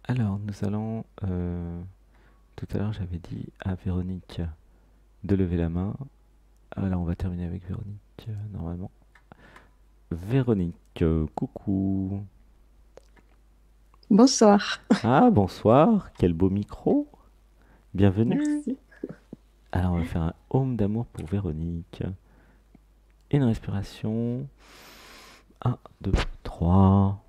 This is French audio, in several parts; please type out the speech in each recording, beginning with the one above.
Alors, nous allons. Tout à l'heure, j'avais dit à Véronique de lever la main. Alors, on va terminer avec Véronique, normalement. Véronique, coucou. Bonsoir. Ah, bonsoir, quel beau micro. Bienvenue. Merci. Alors, on va faire un home d'amour pour Véronique. Une respiration. Un, 2, 3.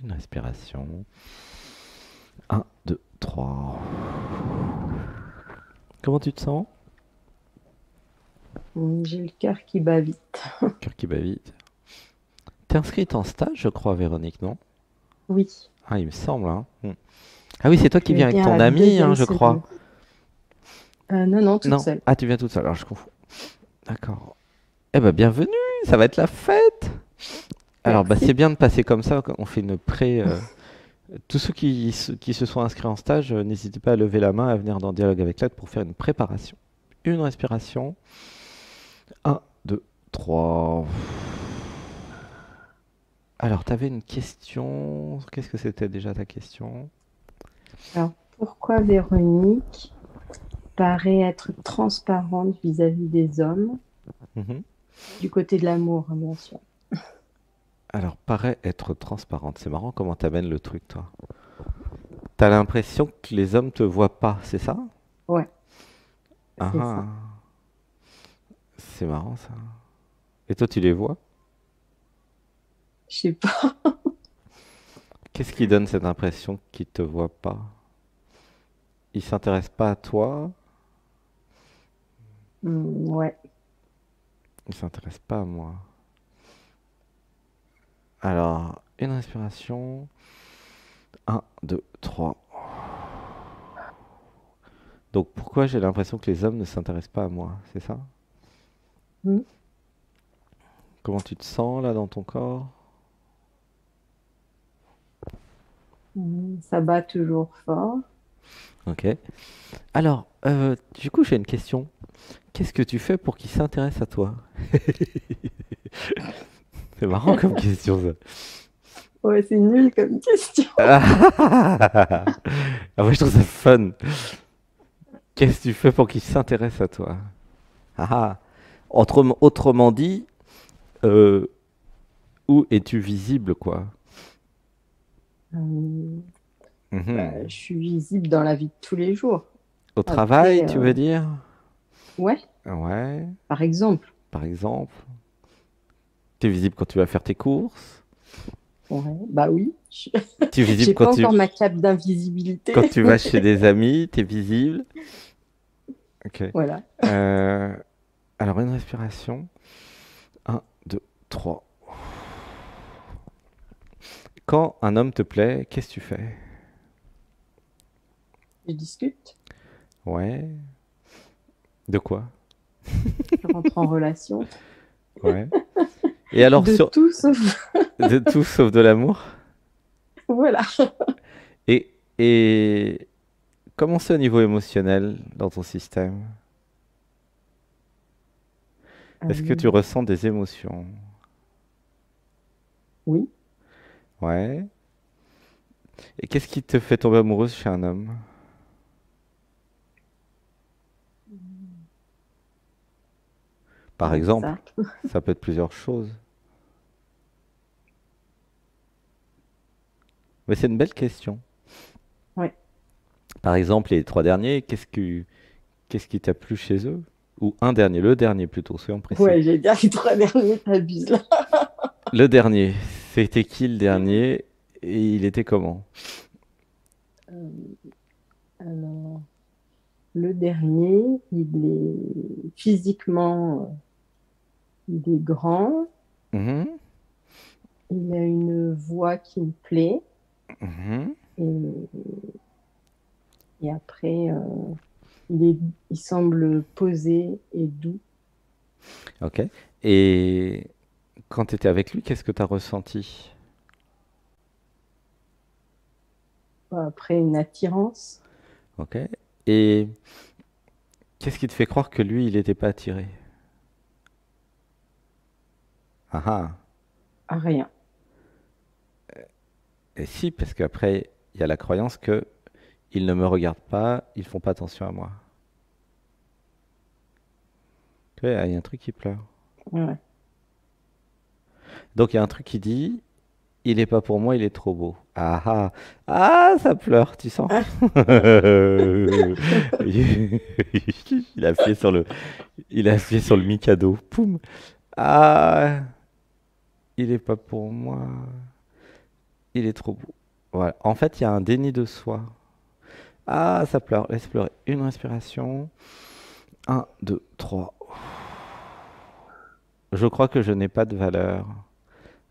Une respiration. Un, 2, 3. Comment tu te sens? J'ai le cœur qui bat vite. Cœur qui bat vite. T'es inscrite en stage, je crois, Véronique, non? Oui, Ah, il me semble, hein. Ah oui, c'est toi qui je viens avec viens à ton la ami, hein, deuxième je crois. semaine. Non, non, toute Non. seule. Ah, tu viens toute seule, alors je confonds. D'accord. Eh ben, bienvenue, ça va être la fête. Alors, bah, c'est Merci. bien de passer comme ça, on fait une pré... Tous ceux qui se sont inscrits en stage, n'hésitez pas à lever la main, à venir dans Dialogue avec l'aide pour faire une préparation. Une respiration. Un, 2, 3. Alors, tu avais une question. Qu'est-ce que c'était déjà ta question? Alors, pourquoi Véronique paraît être transparente vis-à-vis des hommes, Mhm. du côté de l'amour, hein, bien sûr. Alors, paraît être transparente. C'est marrant comment t'amènes le truc, toi. T'as l'impression que les hommes te voient pas, c'est ça? Ouais, Ah c'est ça. ah, c'est marrant ça. Et toi, tu les vois? Je sais pas. Qu'est-ce qui donne cette impression qu'ils te voient pas? Ils s'intéressent pas à toi? Ouais. Ils s'intéressent pas à moi. Alors, une respiration. Un, 2, 3. Donc, pourquoi j'ai l'impression que les hommes ne s'intéressent pas à moi? C'est ça? Mm. Comment tu te sens là dans ton corps? Ça bat toujours fort. Ok. Alors, du coup, j'ai une question. Qu'est-ce que tu fais pour qu'ils s'intéressent à toi? C'est marrant comme question ça. Ouais, c'est nul comme question. Ah, moi je trouve ça fun. Qu'est-ce que tu fais pour qu'ils s'intéressent à toi? Ah, ah. Autrement dit, euh, où es-tu visible quoi? Euh, Mhm. je suis visible dans la vie de tous les jours. Au travail, Après, tu veux dire? ouais, Ouais, par exemple. par exemple. T'es visible quand tu vas faire tes courses. Ouais, bah oui. T'es visible J'ai pas encore ma cape quand d'invisibilité, tu vas mais chez des amis. T'es visible. Ok. voilà. Euh, alors une respiration. Un, 2, 3. Quand un homme te plaît, qu'est-ce que tu fais? Je discute, Ouais. De quoi? je rentre en relation Ouais. Et alors, de sur tout sauf. de tout sauf de l'amour? Voilà. Et, et comment c'est au niveau émotionnel dans ton système? Est-ce que tu Euh, ressens des émotions? oui. Ouais. Et qu'est-ce qui te fait tomber amoureuse chez un homme? Par exemple, Ça. ça peut être plusieurs choses. Mais c'est une belle question. Ouais. Par exemple, les trois derniers, qu'est-ce qui t'a plu chez eux? Ou un dernier, le dernier plutôt, soyons précis. Ouais, j'ai bien les trois derniers, t'abuses là. Le dernier, c'était qui le dernier? Et il était comment? Euh, alors, le dernier, il est physiquement, il est grand. Mhm, Il a une voix qui me plaît. mhm. Et, et après, il semble posé et doux. Ok. Et Quand tu étais avec lui, qu'est-ce que tu as ressenti? Après, une attirance Ok. Et qu'est-ce qui te fait croire que lui, il n'était pas attiré? Ah ah. à rien. Et si, parce qu'après, il y a la croyance que ils ne me regardent pas, ils font pas attention à moi. Tu vois, il y a un truc qui pleure. Ouais. Donc il y a un truc qui dit, il est pas pour moi, il est trop beau. Ah ah. Ah, ça pleure, tu sens? Ah, Il a appuyé sur le, il a appuyé sur le Mikado. Poum. Ah, il est pas pour moi, il est trop beau. Voilà. En fait, il y a un déni de soi. Ah, ça pleure. Laisse pleurer. Une respiration. Un, deux, trois. Je crois que je n'ai pas de valeur.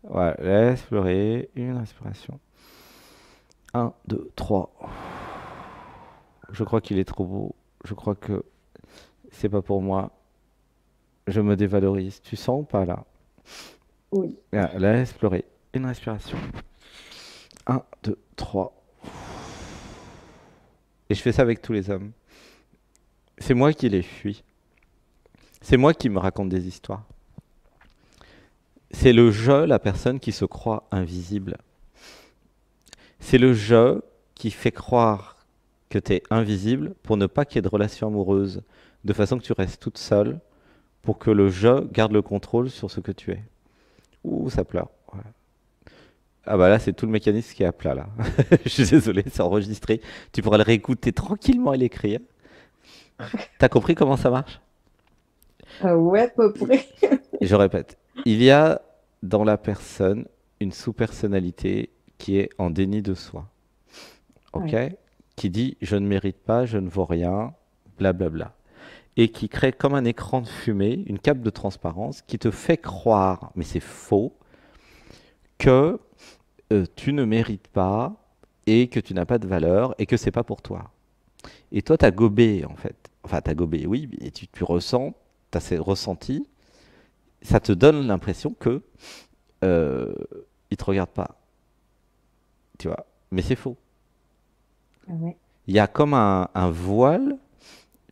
Voilà, laisse pleurer. Une respiration. Un, deux, trois. Je crois qu'il est trop beau. Je crois que c'est pas pour moi. Je me dévalorise. Tu sens ou pas là? oui. Ah, laisse pleurer. Une respiration. Un, deux, trois. Et je fais ça avec tous les hommes. C'est moi qui les fuis. C'est moi qui me raconte des histoires. C'est le je, la personne qui se croit invisible. C'est le je qui fait croire que tu es invisible pour ne pas qu'il y ait de relation amoureuse, de façon que tu restes toute seule, pour que le je garde le contrôle sur ce que tu es. Ouh, ça pleure. Voilà. Ah bah là, c'est tout le mécanisme qui est à plat là. Je suis désolé, c'est enregistré. Tu pourras le réécouter tranquillement et l'écrire. T'as compris comment ça marche? Ouais, à peu près. Et je répète, il y a dans la personne une sous-personnalité qui est en déni de soi. Ok? Ouais. Qui dit je ne mérite pas, je ne vaux rien, blablabla. Et qui crée comme un écran de fumée, une cape de transparence qui te fait croire, mais c'est faux, que tu ne mérites pas et que tu n'as pas de valeur et que c'est pas pour toi. Et toi, t'as gobé en fait. Enfin, t'as gobé, oui, et tu ressens, t'as ces ressentis, ça te donne l'impression que euh, il te regarde pas, tu vois. Mais c'est faux. Ah ouais. Il y a comme un voile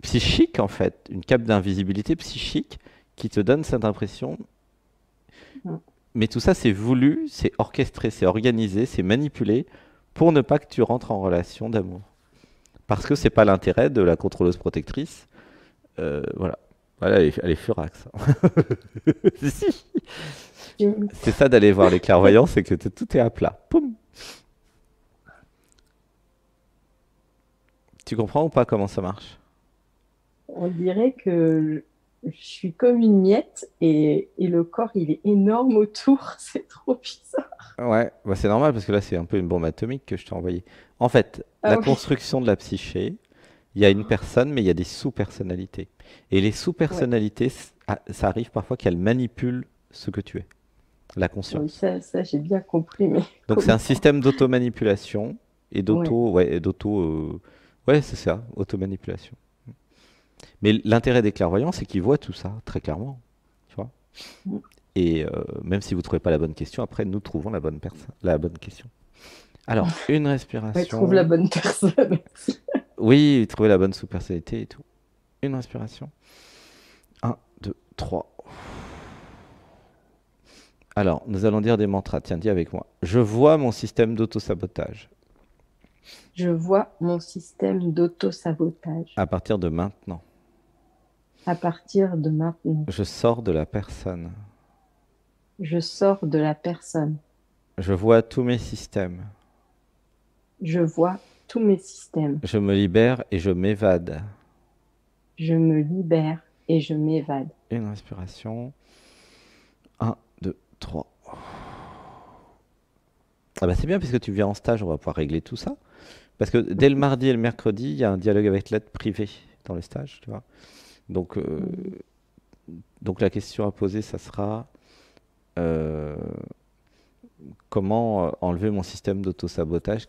psychique en fait, une cape d'invisibilité psychique qui te donne cette impression. Mm. Mais tout ça, c'est voulu, c'est orchestré, c'est organisé, c'est manipulé pour ne pas que tu rentres en relation d'amour. Parce que c'est pas l'intérêt de la contrôleuse protectrice. Voilà. Voilà, elle est furax. Si. Tu- C'est ça d'aller voir les clairvoyants, c'est que tout est à plat. Poum. Tu comprends ou pas comment ça marche? On dirait que je suis comme une miette et le corps, il est énorme autour. C'est trop bizarre. Ouais, bah c'est normal parce que là c'est un peu une bombe atomique que je t'ai envoyée. En fait, Ah la oui. construction de la psyché, il y a une personne, mais il y a des sous-personnalités. Et les Ouais. sous-personnalités, ça arrive parfois qu'elles manipulent ce que tu es, la Oui, conscience. ça j'ai bien compris, mais Donc c'est un comment? système d'auto-manipulation et Ouais. ouais, c'est ça, automanipulation. Mais l'intérêt des clairvoyants, c'est qu'ils voient tout ça très clairement, tu vois. Mm. Et même si vous trouvez pas la bonne question, après nous trouvons la bonne personne, la bonne question. Alors, une Ouais, trouve la respiration. bonne personne. Oui, trouver la bonne sous-personnalité et tout. Une respiration. Un, 2, 3. Alors, nous allons dire des mantras. Tiens, dis avec moi. Je vois mon système d'auto-sabotage Je vois mon système d'auto-sabotage à partir de maintenant. à partir de maintenant. Je sors de la personne. Je sors de la personne. Je vois tous mes systèmes. Je vois tous mes systèmes. Je me libère et je m'évade. Je me libère et je m'évade. Une respiration. Un, 2, 3. Ah bah c'est bien puisque tu viens en stage, on va pouvoir régler tout ça. Parce que dès le mardi et le mercredi, il y a un dialogue avec l'aide privée dans le stage, tu vois. Donc, Mhm. donc la question à poser, ça sera euh, comment enlever mon système d'auto-sabotage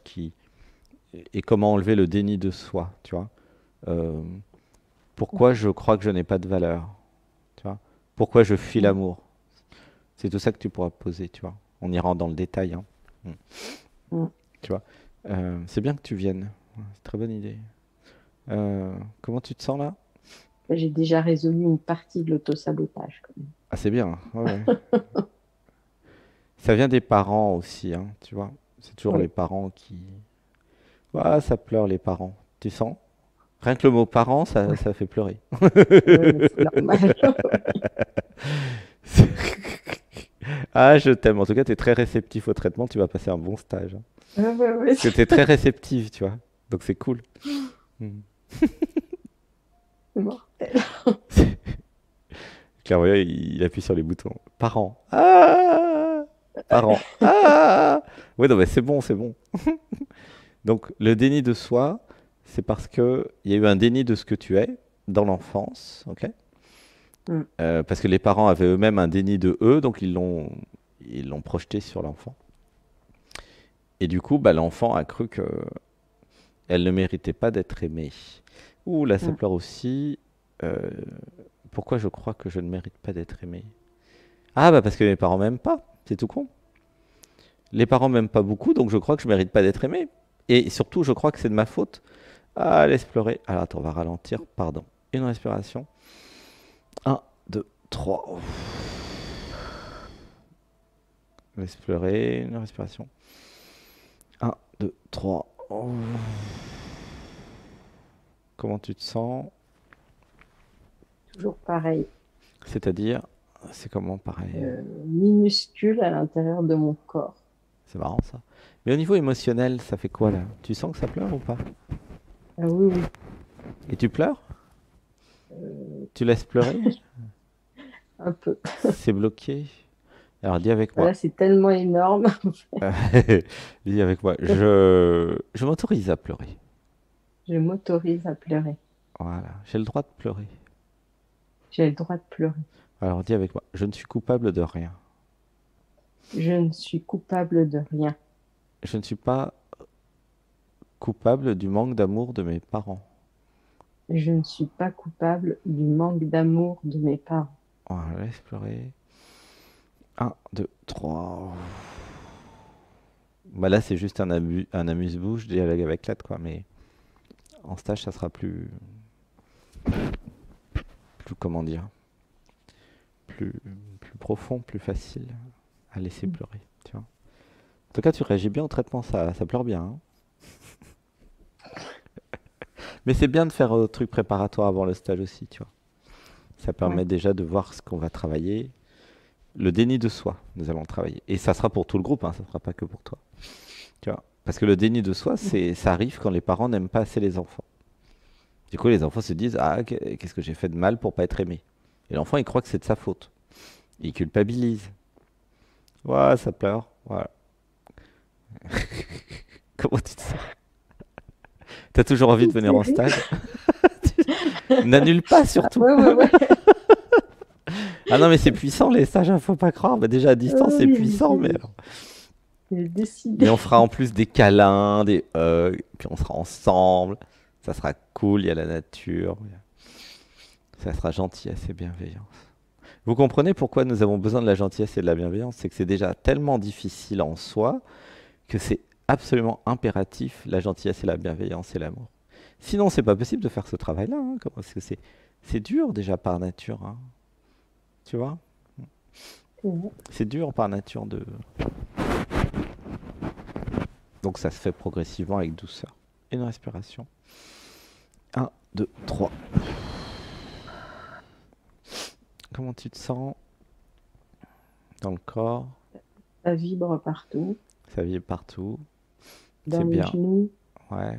et comment enlever le déni de soi, tu vois. Euh, pourquoi je crois que je n'ai pas de valeur, tu vois. Pourquoi je fuis Mhm. l'amour. C'est tout ça que tu pourras poser, tu vois. On ira dans le détail, hein. Mm. Mm. Tu vois. C'est bien que tu viennes. Ouais, c'est une très bonne idée. Comment tu te sens là? J'ai déjà résolu une partie de l'autosabotage, quand même. Ah, c'est bien. Ouais, ouais. Ça vient des parents aussi, hein, tu vois. C'est toujours les Oui, parents qui. Ah, ça pleure les parents. Tu sens? Rien que le mot parent, ouais, ça fait pleurer. ouais, mais c'est normal. Ah, je t'aime. En tout cas, tu es très réceptif au traitement. Tu vas passer un bon stage, hein. Ouais, ouais, ouais, Parce que tu es très réceptive, tu vois. Donc c'est cool. Mm. c'est mortel. Clairvoyant, il appuie sur les boutons. Parents. Ah! Parents. Ah! Ouais, non, mais c'est bon, c'est bon. Donc, le déni de soi, c'est parce que il y a eu un déni de ce que tu es dans l'enfance, ok? Mm. Parce que les parents avaient eux-mêmes un déni de eux, donc ils l'ont projeté sur l'enfant. Et du coup, bah, l'enfant a cru que elle ne méritait pas d'être aimée. Ouh, là, ça Mm. pleure aussi. Euh, Pourquoi je crois que je ne mérite pas d'être aimée? Ah, bah parce que mes parents m'aiment pas. C'est tout con. Les parents m'aiment pas beaucoup, donc je crois que je mérite pas d'être aimé. Et surtout, je crois que c'est de ma faute. Ah, laisse pleurer. Alors, attends, on va ralentir. Pardon. Une respiration. Un, 2, 3. Laisse pleurer. Une respiration. Un, 2, 3. Comment tu te sens? Toujours pareil, C'est-à-dire, c'est comment pareil? minuscule à l'intérieur de mon corps. C'est marrant ça. Mais au niveau émotionnel, ça fait quoi là? Tu sens que ça pleure ou pas? Ah oui, oui. Et tu pleures? Euh, Tu laisses pleurer? un peu. C'est bloqué? Alors dis avec moi. Voilà, c'est tellement énorme. Dis avec moi. Je m'autorise à pleurer. Je m'autorise à pleurer. Voilà. J'ai le droit de pleurer. J'ai le droit de pleurer. Alors dis avec moi. Je ne suis coupable de rien. Je ne suis coupable de rien. Je ne suis pas coupable du manque d'amour de mes parents. Je ne suis pas coupable du manque d'amour de mes parents. Voilà, laisse pleurer. Un, 2, 3. Bah là, c'est juste un amuse-bouche, dialogue avec l'autre, quoi. Mais en stage, ça sera plus comment dire, plus, plus profond, plus facile à laisser pleurer, tu vois. En tout cas, tu réagis bien au traitement, ça pleure bien, hein. Mais c'est bien de faire un truc préparatoire avant le stage aussi, tu vois. Ça Ouais. permet déjà de voir ce qu'on va travailler. Le déni de soi, nous allons travailler. Et ça sera pour tout le groupe, hein, ça ne sera pas que pour toi. Tu vois. Parce que le déni de soi, ça arrive quand les parents n'aiment pas assez les enfants. Du coup, les enfants se disent, ah, qu'est-ce que j'ai fait de mal pour pas être aimé? Et l'enfant, il croit que c'est de sa faute. Il culpabilise. Ouais, ça pleure. Voilà. Comment tu te sens? T'as toujours envie de venir en stage? N'annule pas surtout. Ouais, ouais, ouais. Ah non, mais c'est puissant les stages, hein, faut pas croire. Bah, déjà à distance, c'est Oui, puissant, mais alors. j'ai Mais décidé. on fera en plus des câlins, des hugs, puis on sera ensemble. Ça sera cool, il y a la nature. Ça sera gentillesse et bienveillance. Vous comprenez pourquoi nous avons besoin de la gentillesse et de la bienveillance? C'est que c'est déjà tellement difficile en soi que c'est absolument impératif la gentillesse et la bienveillance et l'amour. Sinon, c'est pas possible de faire ce travail-là, hein, parce que c'est dur déjà par nature, hein. Tu vois? C'est dur par nature de. Donc ça se fait progressivement avec douceur. Une respiration. Un, 2, 3. Comment tu te sens dans le corps? Ça vibre partout, Ça vibre partout. dans C'est les bien. genoux. Ouais.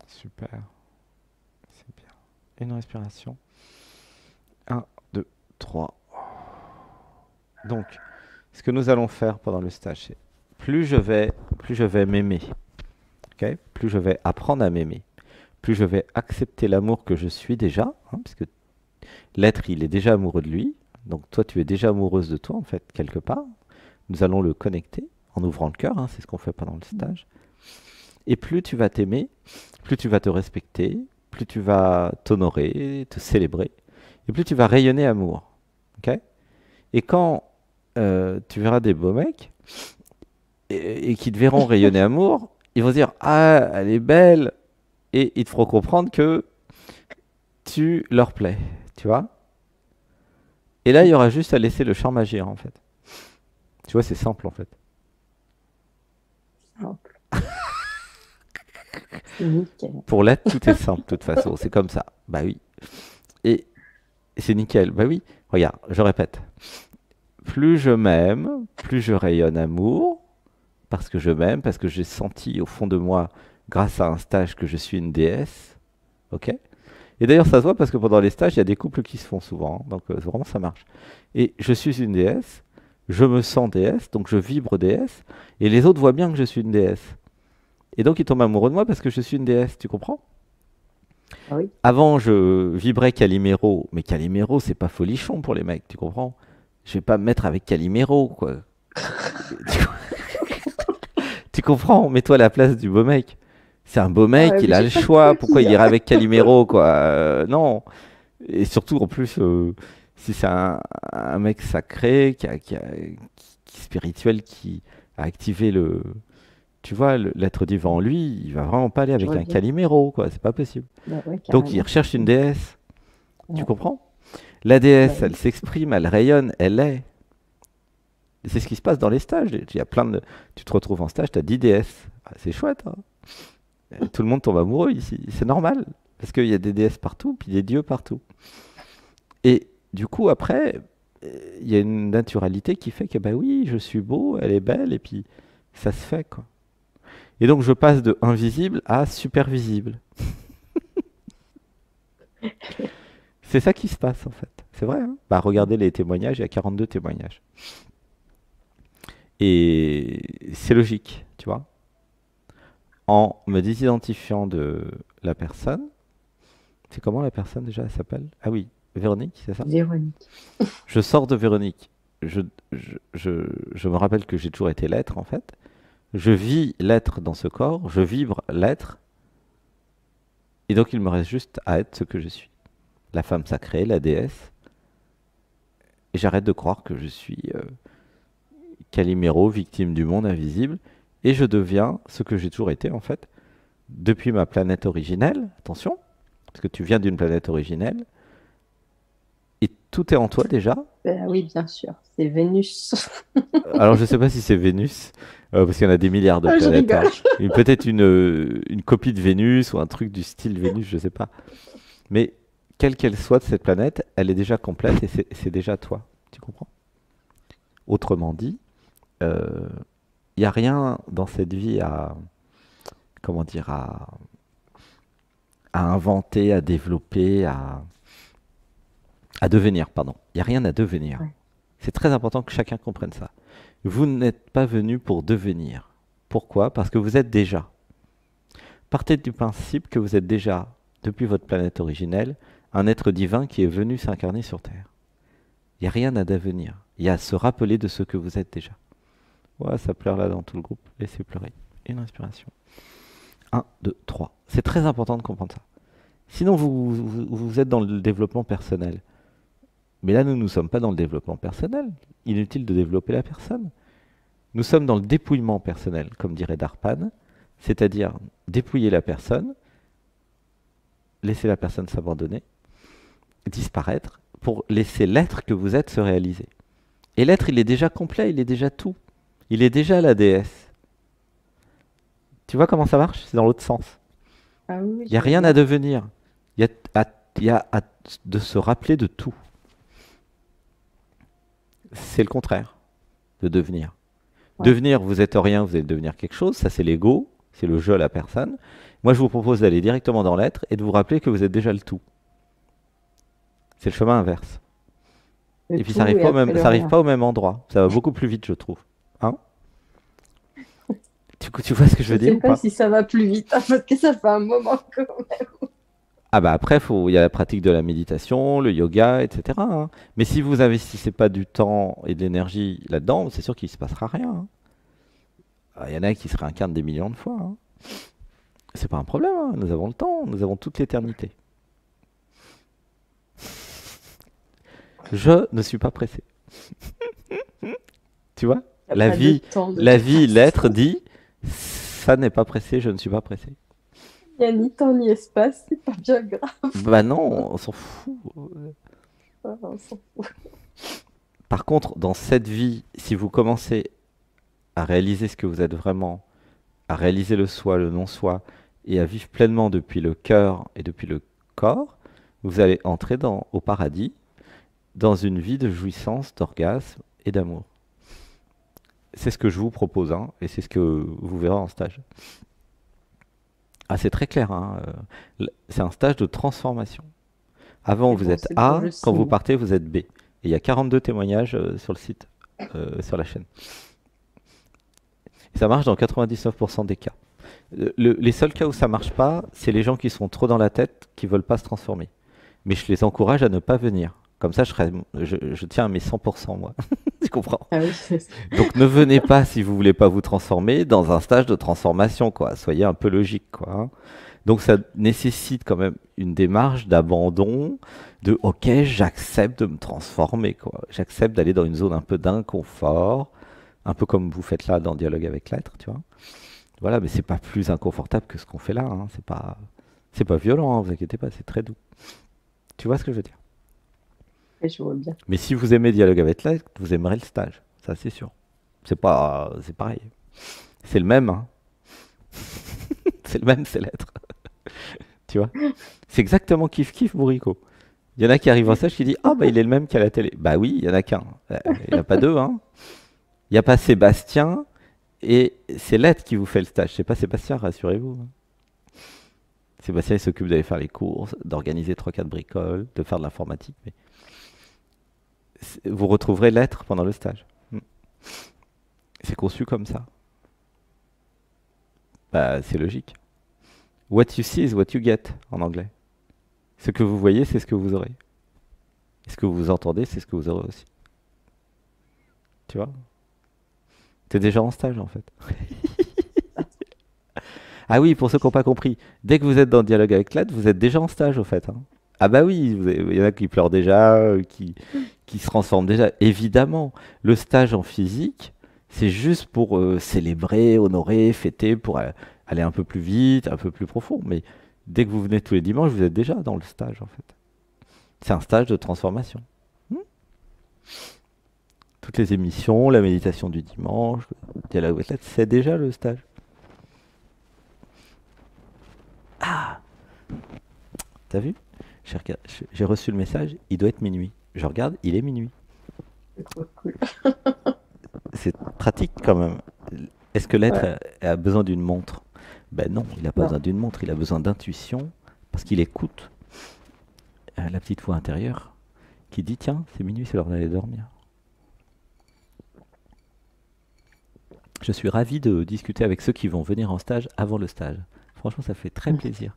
Super. C'est bien. Une respiration. Un, 2, 3. Donc, ce que nous allons faire pendant le stage, c'est plus je vais m'aimer, ok? Plus je vais apprendre à m'aimer, plus je vais accepter l'amour que je suis déjà, hein, parce que l'être, il est déjà amoureux de lui. Donc toi, tu es déjà amoureuse de toi, en fait, quelque part. Nous allons le connecter en ouvrant le cœur, hein, c'est ce qu'on fait pendant le stage. Et plus tu vas t'aimer, plus tu vas te respecter, plus tu vas t'honorer, te célébrer, et plus tu vas rayonner amour. Ok? Et quand tu verras des beaux mecs et qui te verront rayonner amour. Ils vont se dire, ah, elle est belle. Et ils te feront comprendre que tu leur plais. Tu vois? Et là, il y aura juste à laisser le charme agir, en fait. Tu vois, c'est simple, en fait. Simple. C'est nickel. Pour l'être, tout est simple, de toute façon. C'est comme ça. Bah oui. Et c'est nickel. Bah oui. Regarde, je répète. Plus je m'aime, plus je rayonne amour. Parce que je m'aime, parce que j'ai senti au fond de moi, grâce à un stage, que je suis une déesse. Ok? Et d'ailleurs, ça se voit parce que pendant les stages, il y a des couples qui se font souvent, hein. Donc vraiment, ça marche. Et je suis une déesse, je me sens déesse, donc je vibre déesse, et les autres voient bien que je suis une déesse. Et donc, ils tombent amoureux de moi parce que je suis une déesse, tu comprends? Ah oui. Avant, je vibrais Calimero, mais Calimero, c'est pas folichon pour les mecs, tu comprends? Je vais pas me mettre avec Calimero, quoi. Tu, tu comprends? Mets-toi à la place du beau mec. C'est un beau Ah mec, ouais, il mais a j'ai le pas de choix. Pourquoi il coquille, irait hein. avec Calimero, quoi? Non. Et surtout, en plus, si c'est un mec sacré, qui spirituel, qui a activé le, tu vois, l'être divin en lui, il va vraiment pas aller Je avec vois un bien. Calimero, quoi. C'est pas possible. Bah ouais, Donc, il carrément. recherche une déesse. Tu Ouais. comprends? La Bah déesse, elle oui. s'exprime, elle rayonne, elle est. Et c'est ce qui se passe dans les stages. Il y a plein de, tu te retrouves en stage, tu as 10 déesses. Ah, c'est chouette, hein. Tout le monde tombe amoureux ici. C'est normal. Parce qu'il y a des déesses partout, puis des dieux partout. Et du coup, après, il y a une naturalité qui fait que, bah oui, je suis beau, elle est belle, et puis ça se fait, quoi. Et donc, je passe de invisible à super visible. C'est ça qui se passe, en fait. C'est vrai, hein? Bah, regardez les témoignages, il y a 42 témoignages. Et c'est logique, tu vois. En me désidentifiant de la personne, c'est comment la personne déjà, elle s'appelle? Ah oui, Véronique, c'est ça? Véronique. Je sors de Véronique. Je, je me rappelle que j'ai toujours été l'être, en fait. Je vis l'être dans ce corps, je vibre l'être, et donc il me reste juste à être ce que je suis. La femme sacrée, la déesse, et j'arrête de croire que je suis Calimero, victime du monde invisible, et je deviens ce que j'ai toujours été, en fait, depuis ma planète originelle, attention, parce que tu viens d'une planète originelle, et tout est en toi déjà. Bah oui, bien sûr. C'est Vénus. Alors je ne sais pas si c'est Vénus, parce qu'il y en a des milliards de Ah, je planètes, hein. rigole. Peut-être une copie de Vénus ou un truc du style Vénus, je ne sais pas. Mais quelle qu'elle soit de cette planète, elle est déjà complète et c'est déjà toi. Tu comprends? Autrement dit, il n'y a rien dans cette vie à, comment dire, à inventer, à développer, à devenir, pardon. Il n'y a rien à devenir. Ouais. C'est très important que chacun comprenne ça. Vous n'êtes pas venu pour devenir. Pourquoi? Parce que vous êtes déjà. Partez du principe que vous êtes déjà, depuis votre planète originelle, un être divin qui est venu s'incarner sur Terre. Il n'y a rien à devenir. Il y a à se rappeler de ce que vous êtes déjà. Ouais, ça pleure là dans tout le groupe. Laissez pleurer. Une inspiration. 1, 2, 3. C'est très important de comprendre ça. Sinon, vous êtes dans le développement personnel. Mais là, nous ne sommes pas dans le développement personnel. Inutile de développer la personne. Nous sommes dans le dépouillement personnel, comme dirait Darpan, c'est-à-dire dépouiller la personne, laisser la personne s'abandonner, disparaître, pour laisser l'être que vous êtes se réaliser. Et l'être, il est déjà complet, il est déjà tout. Il est déjà la déesse. Tu vois comment ça marche? C'est dans l'autre sens. Ah oui, oui, Il n'y je a vois rien à bien. devenir. Il y a à de se rappeler de tout. C'est le contraire de devenir. Ouais. Devenir, vous êtes rien, vous allez devenir quelque chose, ça c'est l'ego, c'est le jeu à la personne. Moi je vous propose d'aller directement dans l'être et de vous rappeler que vous êtes déjà le tout. C'est le chemin inverse. Le Et puis ça tout arrive et pas après le ça arrive rien. pas au même endroit. Ça va beaucoup plus vite, je trouve. Hein? Tu vois ce que je Je veux dire sais ou pas pas? si ça va plus vite, hein, parce que ça fait un moment quand même. Ah bah après, il y a la pratique de la méditation, le yoga, etc., hein. Mais si vous investissez pas du temps et de l'énergie là-dedans, c'est sûr qu'il se passera rien, hein. Ah, il y en a qui se réincarnent des millions de fois, hein. C'est pas un problème, hein. Nous avons le temps, nous avons toute l'éternité. Je ne suis pas pressé. Tu vois? Il n'y a La pas de vie, temps de la toute vie, façon. l'être dit, ça n'est pas pressé, je ne suis pas pressé. Il n'y a ni temps ni espace, c'est pas bien grave. Bah non, on s'en fout. On s'en fout. Par contre, dans cette vie, si vous commencez à réaliser ce que vous êtes vraiment, à réaliser le soi, le non-soi, et à vivre pleinement depuis le cœur et depuis le corps, vous allez entrer au paradis, dans une vie de jouissance, d'orgasme et d'amour. C'est ce que je vous propose, hein, et c'est ce que vous verrez en stage. Ah, c'est très clair, hein, c'est un stage de transformation. Avant, C'est vous bon, êtes c'est bon, A, je quand vous signe. partez, vous êtes B. Et il y a 42 témoignages sur le site, sur la chaîne. Et ça marche dans 99% des cas. Les seuls cas où ça marche pas, c'est les gens qui sont trop dans la tête, qui veulent pas se transformer. Mais je les encourage à ne pas venir. Comme ça, je tiens à mes 100%, moi. Tu comprends? Ah oui, c'est ça. Donc ne venez pas si vous voulez pas vous transformer dans un stage de transformation, quoi. Soyez un peu logique, quoi, hein. Donc ça nécessite quand même une démarche d'abandon, de ok, j'accepte de me transformer, quoi. J'accepte d'aller dans une zone un peu d'inconfort, un peu comme vous faites là dans Dialogue avec l'être, tu vois. Voilà, mais c'est pas plus inconfortable que ce qu'on fait là, hein. C'est pas violent, hein, vous inquiétez pas, c'est très doux. Tu vois ce que je veux dire? Et je vois bien. Mais si vous aimez Dialogue avec l'être, vous aimerez le stage, ça c'est sûr. C'est pareil. C'est le même, hein. C'est le même, c'est l'être. Tu vois? C'est exactement kiff kiff bourricot. Il y en a qui arrivent en stage qui disent ah bah il est le même qu'à la télé. Bah oui, il y en a qu'un. Il n'y en a pas deux, hein. Il n'y a pas Sébastien et c'est l'être qui vous fait le stage. C'est pas Sébastien, rassurez-vous, hein. Sébastien il s'occupe d'aller faire les courses, d'organiser trois quatre bricoles, de faire de l'informatique. Mais vous retrouverez l'être pendant le stage. Hmm. C'est conçu comme ça. Bah c'est logique. What you see is what you get en anglais. Ce que vous voyez, c'est ce que vous aurez. Et ce que vous entendez, c'est ce que vous aurez aussi. Tu vois? T'es déjà en stage en fait. Ah oui, pour ceux qui n'ont pas compris, dès que vous êtes dans le dialogue avec l'être, vous êtes déjà en stage au fait, hein. Ah bah oui, il y en a qui pleurent déjà, qui se transforment déjà. Évidemment, le stage en physique, c'est juste pour célébrer, honorer, fêter, pour aller un peu plus vite, un peu plus profond. Mais dès que vous venez tous les dimanches, vous êtes déjà dans le stage en fait. C'est un stage de transformation. Hmm. Toutes les émissions, la méditation du dimanche, le dialogue avec l'être, c'est déjà le stage. Ah, t'as vu? J'ai reçu le message, il doit être minuit. Je regarde, il est minuit. C'est trop cool. C'est pratique quand même. Est-ce que l'être Ouais. a besoin d'une montre? Ben non, il n'a pas Non. besoin d'une montre, il a besoin d'intuition, parce qu'il écoute la petite voix intérieure qui dit, tiens, c'est minuit, c'est l'heure d'aller dormir. Je suis ravi de discuter avec ceux qui vont venir en stage avant le stage. Franchement, ça fait très plaisir.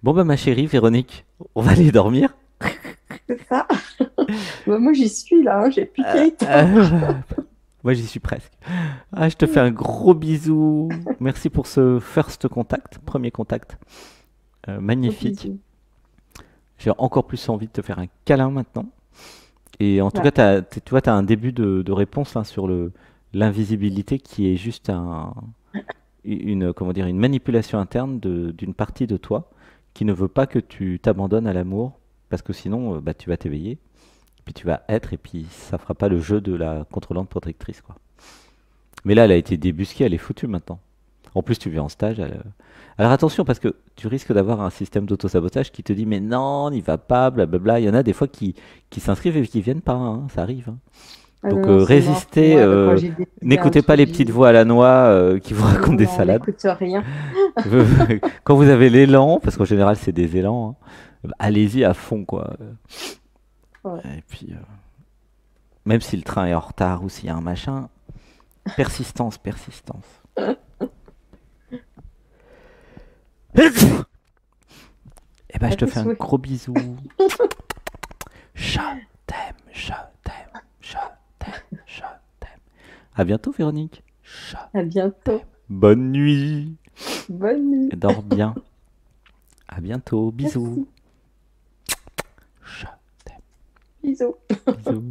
Bon bah ma chérie Véronique, on va aller dormir. C'est ça. Bah, moi, j'y suis là, hein, j'ai plus Euh, qu'à y tordre. euh, Moi j'y suis presque. Ah, je te fais un gros bisou. Merci pour ce first contact, premier contact. Gros Magnifique. bisous. J'ai encore plus envie de te faire un câlin maintenant. Et en tout Ouais. cas, tu vois, tu as un début de réponse hein, sur l'invisibilité qui est juste comment dire, une manipulation interne d'une partie de toi qui ne veut pas que tu t'abandonnes à l'amour parce que sinon bah, tu vas t'éveiller, puis tu vas être et puis ça fera pas le jeu de la contrôlante protectrice quoi. Mais là, elle a été débusquée, elle est foutue maintenant. En plus, tu viens en stage. Alors attention, parce que tu risques d'avoir un système d'autosabotage qui te dit mais non, n'y va pas, blablabla. Il y en a des fois qui s'inscrivent et qui viennent pas, hein, ça arrive, hein. Ah non, Donc non, c'est mort. résistez, Moi, quand j'ai décidé un n'écoutez pas truc, les petites j'y voix à la noix qui vous racontent non, des non, on salades. n'écoute rien. Quand vous avez l'élan, parce qu'en général c'est des élans, hein, bah, allez-y à fond quoi. Ouais. Et puis, même si le train est en retard ou s'il y a un machin, persistance, persistance. Et ben, À je te tes fais un souhaits. gros bisou. Je t'aime, je t'aime, je t'aime, je t'aime. À bientôt, Véronique. Je À bientôt. t'aime. Bonne nuit. Bonne nuit. Et dors bien. À bientôt. Bisous. Merci. Je t'aime. Bisous. Bisous.